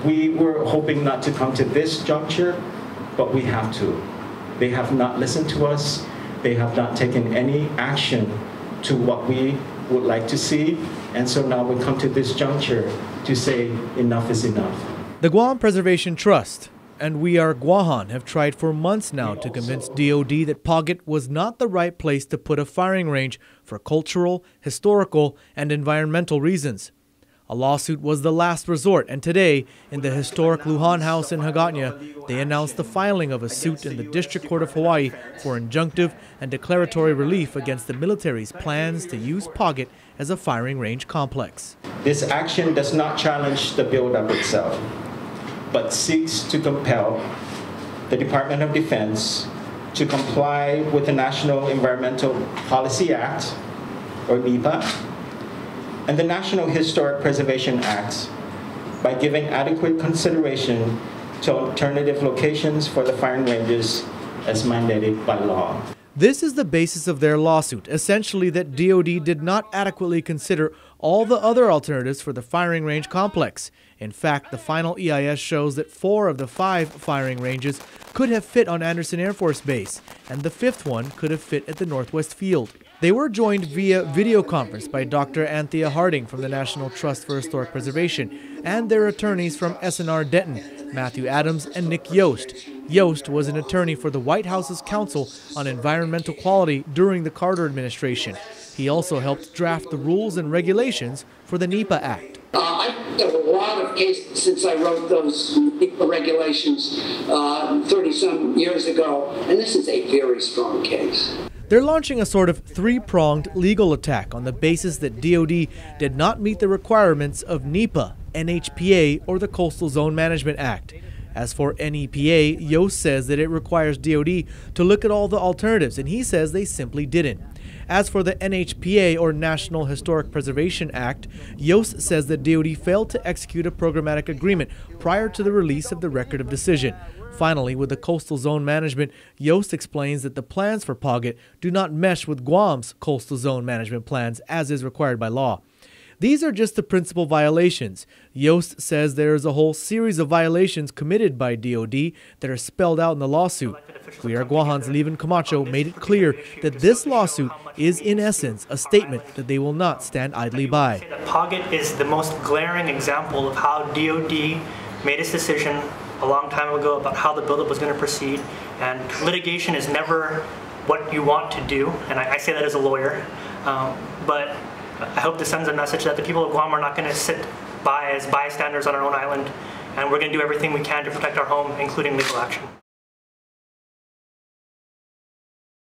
We were hoping not to come to this juncture, but we have to. They have not listened to us. They have not taken any action to what we would like to see. And so now we come to this juncture to say enough is enough. The Guam Preservation Trust and We Are Guahan have tried for months now to convince DOD that Pagat was not the right place to put a firing range for cultural, historical, and environmental reasons. A lawsuit was the last resort, and today, in the historic Lujan House in Hagåtña, they announced the filing of a suit in the District Court of Hawaii for injunctive and declaratory relief against the military's plans to use Pagat as a firing range complex. This action does not challenge the buildup itself, but seeks to compel the Department of Defense to comply with the National Environmental Policy Act, or NEPA, and the National Historic Preservation Act by giving adequate consideration to alternative locations for the firing ranges as mandated by law. This is the basis of their lawsuit, essentially that DOD did not adequately consider all the other alternatives for the firing range complex. In fact, the final EIS shows that 4 of the 5 firing ranges could have fit on Andersen Air Force Base, and the 5th one could have fit at the Northwest Field. They were joined via video conference by Dr. Anthea Harding from the National Trust for Historic Preservation and their attorneys from S&R Denton, Matthew Adams and Nick Yost. Yost was an attorney for the White House's Council on Environmental Quality during the Carter administration. He also helped draft the rules and regulations for the NEPA Act. I've done a lot of cases since I wrote those NEPA regulations 30-some years ago, and this is a very strong case. They're launching a sort of 3-pronged legal attack on the basis that DOD did not meet the requirements of NEPA, NHPA, or the Coastal Zone Management Act. As for NEPA, Yost says that it requires DOD to look at all the alternatives, and he says they simply didn't. As for the NHPA, or National Historic Preservation Act, Yost says that DOD failed to execute a programmatic agreement prior to the release of the Record of Decision. Finally, with the Coastal Zone Management, Yost explains that the plans for Pagat do not mesh with Guam's Coastal Zone Management plans, as is required by law. These are just the principal violations. Yost says there is a whole series of violations committed by DOD that are spelled out in the lawsuit. We Are Guahan's Leven Camacho made it clear that this lawsuit is in essence a statement that they will not stand idly by. Pagat is the most glaring example of how DOD made its decision a long time ago about how the buildup was going to proceed, and litigation is never what you want to do, and I say that as a lawyer, but I hope this sends a message that the people of Guam are not going to sit by as bystanders on our own island, and we're going to do everything we can to protect our home, including legal action.